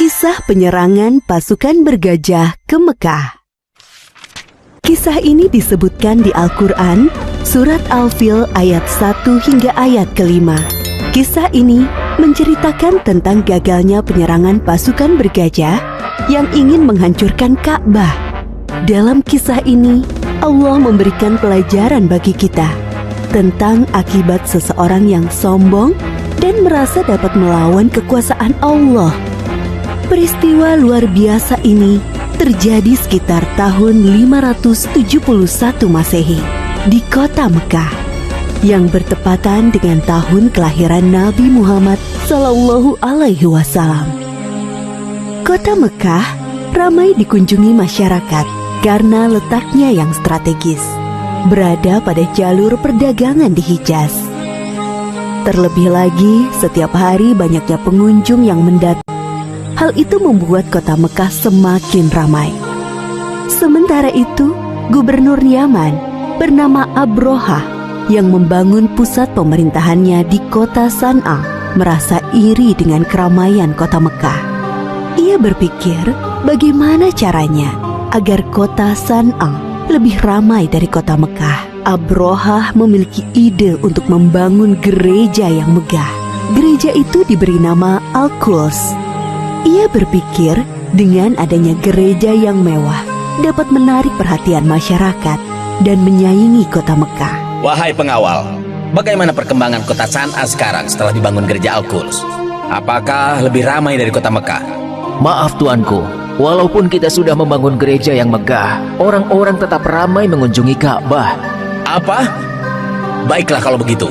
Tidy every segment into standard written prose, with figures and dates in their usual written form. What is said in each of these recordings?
Kisah penyerangan pasukan bergajah ke Mekah. Kisah ini disebutkan di Al-Quran, surat Al-Fil ayat 1 hingga ayat ke-5. Kisah ini menceritakan tentang gagalnya penyerangan pasukan bergajah yang ingin menghancurkan Ka'bah. Dalam kisah ini, Allah memberikan pelajaran bagi kita tentang akibat seseorang yang sombong dan merasa dapat melawan kekuasaan Allah. Peristiwa luar biasa ini terjadi sekitar tahun 571 Masehi di kota Mekah yang bertepatan dengan tahun kelahiran Nabi Muhammad Sallallahu Alaihi Wasallam. Kota Mekah ramai dikunjungi masyarakat karena letaknya yang strategis, berada pada jalur perdagangan di Hijaz. Terlebih lagi, setiap hari banyaknya pengunjung yang mendatang. Hal itu membuat kota Mekah semakin ramai. Sementara itu, Gubernur Yaman bernama Abrohah yang membangun pusat pemerintahannya di kota San'a merasa iri dengan keramaian kota Mekah. Ia berpikir bagaimana caranya agar kota San'a lebih ramai dari kota Mekah. Abrohah memiliki ide untuk membangun gereja yang megah. Gereja itu diberi nama Al-Quds. Ia berpikir dengan adanya gereja yang mewah dapat menarik perhatian masyarakat dan menyaingi kota Mekah. Wahai pengawal, bagaimana perkembangan kota San'a sekarang setelah dibangun gereja Al-Quds? Apakah lebih ramai dari kota Mekah? Maaf tuanku, walaupun kita sudah membangun gereja yang megah, orang-orang tetap ramai mengunjungi Ka'bah. Apa? Baiklah kalau begitu,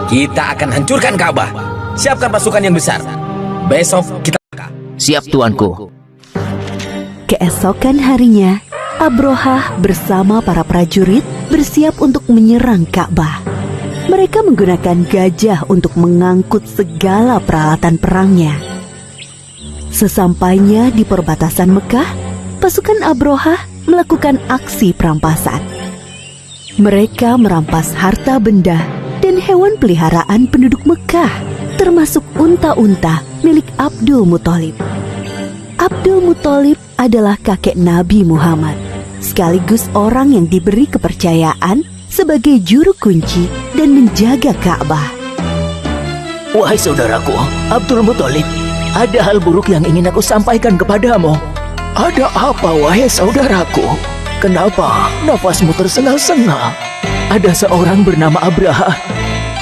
kita akan hancurkan Ka'bah. Siapkan pasukan yang besar. Besok kita... Siap tuanku. Keesokan harinya, Abrohah bersama para prajurit bersiap untuk menyerang Ka'bah. Mereka menggunakan gajah untuk mengangkut segala peralatan perangnya. Sesampainya di perbatasan Mekah, pasukan Abrohah melakukan aksi perampasan. Mereka merampas harta benda dan hewan peliharaan penduduk Mekah, termasuk unta-unta milik Abdul Muthalib. Abdul Muthalib adalah kakek Nabi Muhammad, sekaligus orang yang diberi kepercayaan sebagai juru kunci dan menjaga Ka'bah. Wahai saudaraku, Abdul Muthalib, ada hal buruk yang ingin aku sampaikan kepadamu. Ada apa, wahai saudaraku? Kenapa nafasmu tersengal-sengal? Ada seorang bernama Abraha.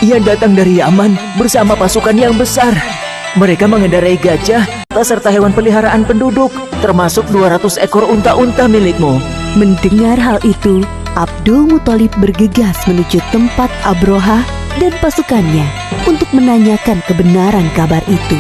Ia datang dari Yaman bersama pasukan yang besar. Mereka mengendarai gajah serta hewan peliharaan penduduk, termasuk 200 ekor unta-unta milikmu. Mendengar hal itu, Abdul Muthalib bergegas menuju tempat Abrohah dan pasukannya untuk menanyakan kebenaran kabar itu.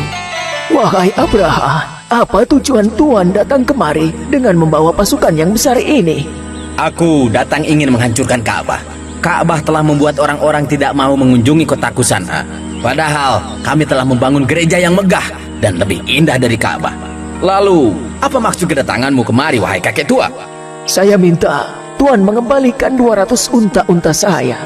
Wahai Abraha, apa tujuan Tuan datang kemari dengan membawa pasukan yang besar ini? Aku datang ingin menghancurkan Ka'bah. Ka'bah telah membuat orang-orang tidak mau mengunjungi kotaku San'a. Padahal kami telah membangun gereja yang megah dan lebih indah dari Ka'bah. Lalu, apa maksud kedatanganmu kemari, wahai kakek tua? Saya minta Tuan mengembalikan 200 unta-unta saya.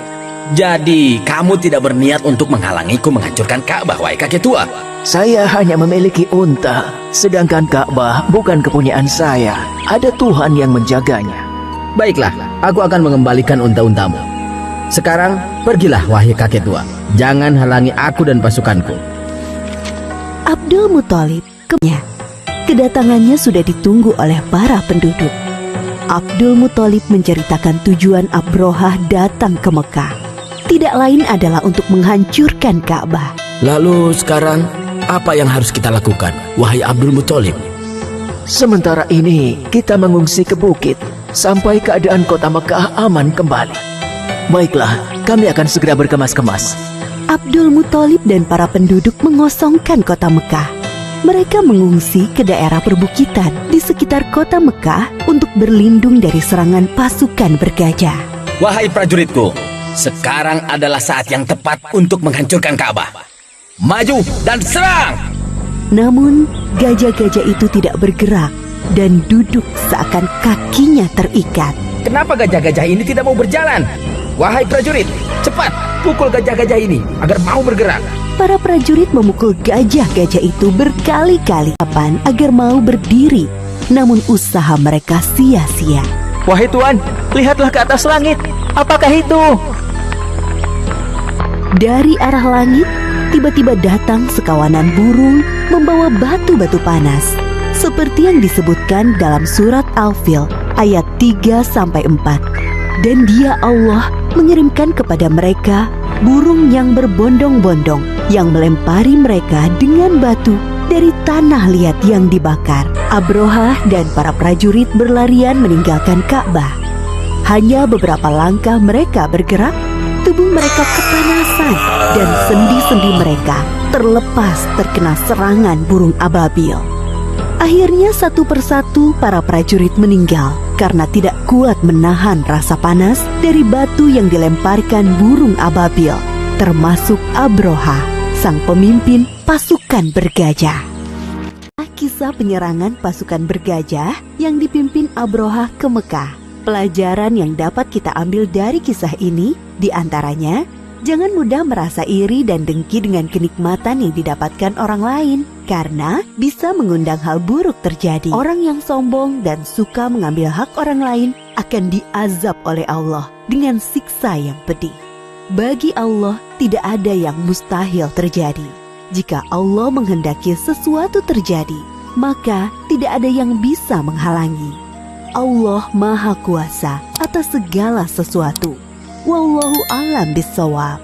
Jadi, kamu tidak berniat untuk menghalangiku menghancurkan Ka'bah, wahai kakek tua? Saya hanya memiliki unta, sedangkan Ka'bah bukan kepunyaan saya. Ada Tuhan yang menjaganya. Baiklah, aku akan mengembalikan unta-untamu. Sekarang, pergilah, wahai kakek tua. Jangan halangi aku dan pasukanku. Abdul Muthalib kedatangannya sudah ditunggu oleh para penduduk. Abdul Muthalib menceritakan tujuan Abrohah datang ke Mekah. Tidak lain adalah untuk menghancurkan Ka'bah. Lalu sekarang, apa yang harus kita lakukan, wahai Abdul Muthalib? Sementara ini, kita mengungsi ke bukit sampai keadaan kota Mekah aman kembali. Baiklah, kami akan segera berkemas-kemas. Abdul Muthalib dan para penduduk mengosongkan kota Mekah. Mereka mengungsi ke daerah perbukitan di sekitar kota Mekah untuk berlindung dari serangan pasukan bergajah. Wahai prajuritku, sekarang adalah saat yang tepat untuk menghancurkan Ka'bah. Maju dan serang! Namun, gajah-gajah itu tidak bergerak dan duduk seakan kakinya terikat. Kenapa gajah-gajah ini tidak mau berjalan? Wahai prajurit, cepat pukul gajah-gajah ini agar mau bergerak. Para prajurit memukul gajah-gajah itu berkali-kali agar mau berdiri, namun usaha mereka sia-sia. Wahai Tuan, lihatlah ke atas langit. Apakah itu? Dari arah langit, tiba-tiba datang sekawanan burung membawa batu-batu panas, seperti yang disebutkan dalam surat Al-Fil ayat 3-4. Dan Dia Allah mengirimkan kepada mereka burung yang berbondong-bondong yang melempari mereka dengan batu dari tanah liat yang dibakar. Abrohah dan para prajurit berlarian meninggalkan Ka'bah. Hanya beberapa langkah mereka bergerak, tubuh mereka kepanasan dan sendi-sendi mereka terlepas terkena serangan burung ababil. Akhirnya satu persatu para prajurit meninggal karena tidak kuat menahan rasa panas dari batu yang dilemparkan burung ababil, termasuk Abrohah, sang pemimpin pasukan bergajah. Kisah penyerangan pasukan bergajah yang dipimpin Abrohah ke Mekah. Pelajaran yang dapat kita ambil dari kisah ini diantaranya, jangan mudah merasa iri dan dengki dengan kenikmatan yang didapatkan orang lain, karena bisa mengundang hal buruk terjadi. Orang yang sombong dan suka mengambil hak orang lain akan diazab oleh Allah dengan siksa yang pedih. Bagi Allah tidak ada yang mustahil terjadi. Jika Allah menghendaki sesuatu terjadi, maka tidak ada yang bisa menghalangi. Allah Maha Kuasa atas segala sesuatu. Wallahu a'lam bishawab.